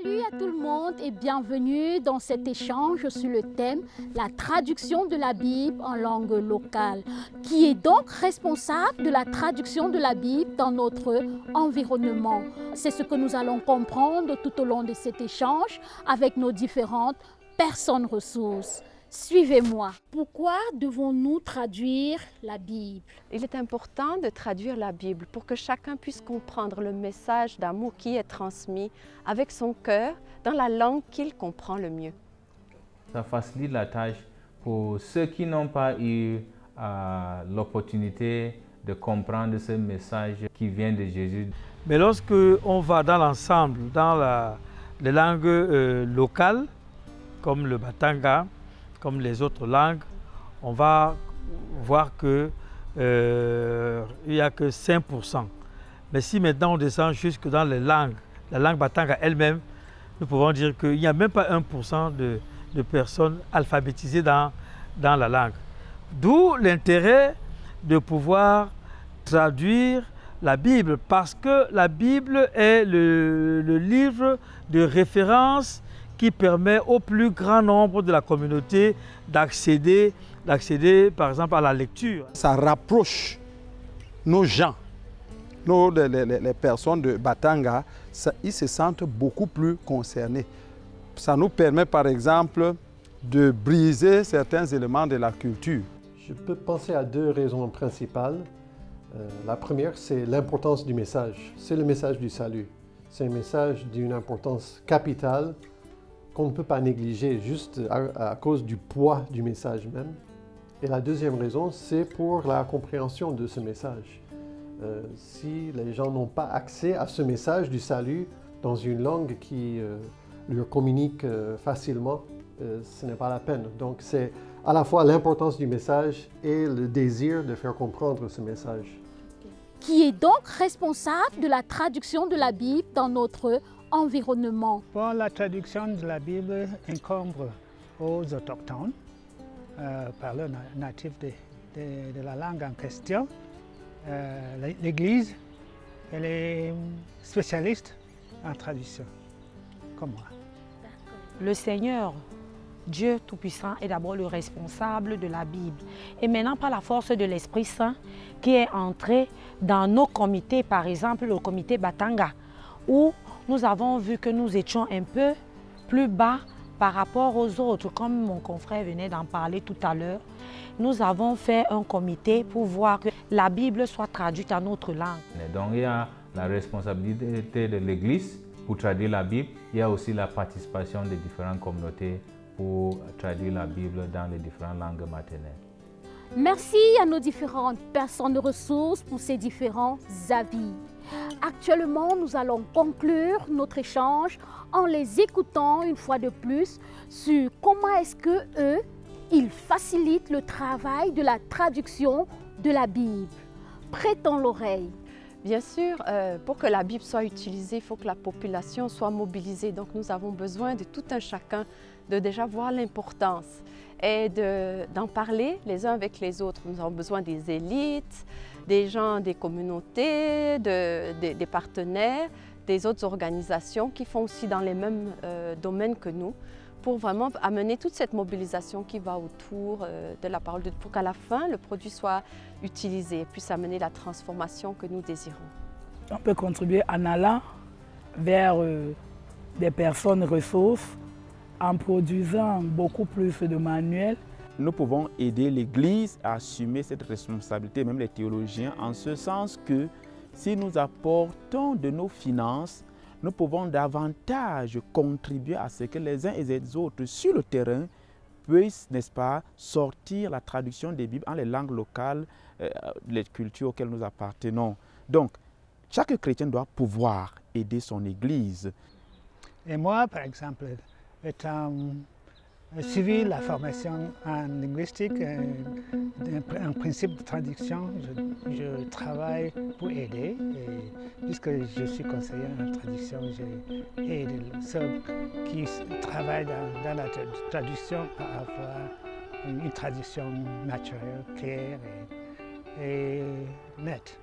Salut à tout le monde et bienvenue dans cet échange sur le thème « La traduction de la Bible en langue locale ». Qui est donc responsable de la traduction de la Bible dans notre environnement? C'est ce que nous allons comprendre tout au long de cet échange avec nos différentes personnes ressources. Suivez-moi. Pourquoi devons-nous traduire la Bible? Il est important de traduire la Bible pour que chacun puisse comprendre le message d'amour qui est transmis avec son cœur dans la langue qu'il comprend le mieux. Ça facilite la tâche pour ceux qui n'ont pas eu l'opportunité de comprendre ce message qui vient de Jésus. Mais lorsque on va dans l'ensemble, dans les langues locales, comme le Batanga, comme les autres langues, on va voir qu'il n'y a que 5%. Mais si maintenant on descend jusque dans les langues, la langue Batanga elle-même, nous pouvons dire qu'il n'y a même pas 1% de personnes alphabétisées dans la langue. D'où l'intérêt de pouvoir traduire la Bible, parce que la Bible est le livre de référence qui permet au plus grand nombre de la communauté d'accéder par exemple à la lecture. Ça rapproche nos gens, les personnes de Batanga, ils se sentent beaucoup plus concernés. Ça nous permet par exemple de briser certains éléments de la culture. Je peux penser à deux raisons principales. La première, c'est l'importance du message. C'est le message du salut. C'est un message d'une importance capitale qu'on ne peut pas négliger juste à cause du poids du message même. Et la deuxième raison, c'est pour la compréhension de ce message. Si les gens n'ont pas accès à ce message du salut dans une langue qui leur communique facilement, ce n'est pas la peine. Donc c'est à la fois l'importance du message et le désir de faire comprendre ce message. Qui est donc responsable de la traduction de la Bible dans notre environnement? Bon, la traduction de la Bible incombe aux autochtones, parleurs natifs de la langue en question. L'Église, elle est spécialiste en traduction, comme moi. Le Seigneur, Dieu Tout-Puissant, est d'abord le responsable de la Bible. Et maintenant, par la force de l'Esprit Saint, qui est entré dans nos comités, par exemple le comité Batanga, où nous avons vu que nous étions un peu plus bas par rapport aux autres. Comme mon confrère venait d'en parler tout à l'heure, nous avons fait un comité pour voir que la Bible soit traduite en notre langue. Donc il y a la responsabilité de l'Église pour traduire la Bible. Il y a aussi la participation des différentes communautés pour traduire la Bible dans les différentes langues maternelles. Merci à nos différentes personnes ressources pour ces différents avis. Actuellement, nous allons conclure notre échange en les écoutant une fois de plus sur comment est-ce que eux, ils facilitent le travail de la traduction de la Bible. Prêtons l'oreille. Bien sûr, pour que la Bible soit utilisée, il faut que la population soit mobilisée. Donc nous avons besoin de tout un chacun de déjà voir l'importance et d'en parler les uns avec les autres. Nous avons besoin des élites, des gens des communautés, des partenaires, des autres organisations qui font aussi dans les mêmes domaines que nous, pour vraiment amener toute cette mobilisation qui va autour de la parole de Dieu, pour qu'à la fin, le produit soit utilisé et puisse amener la transformation que nous désirons. On peut contribuer en allant vers des personnes ressources, en produisant beaucoup plus de manuels. Nous pouvons aider l'Église à assumer cette responsabilité, même les théologiens, en ce sens que si nous apportons de nos finances, nous pouvons davantage contribuer à ce que les uns et les autres sur le terrain puissent, n'est-ce pas, sortir la traduction des Bibles en les langues locales, les cultures auxquelles nous appartenons. Donc, chaque chrétien doit pouvoir aider son Église. Et moi, par exemple, étant suivi la formation en linguistique, en principe de traduction, je travaille pour aider. Et puisque je suis conseiller en traduction, j'aide ceux qui travaillent dans la traduction à avoir une traduction naturelle, claire et nette.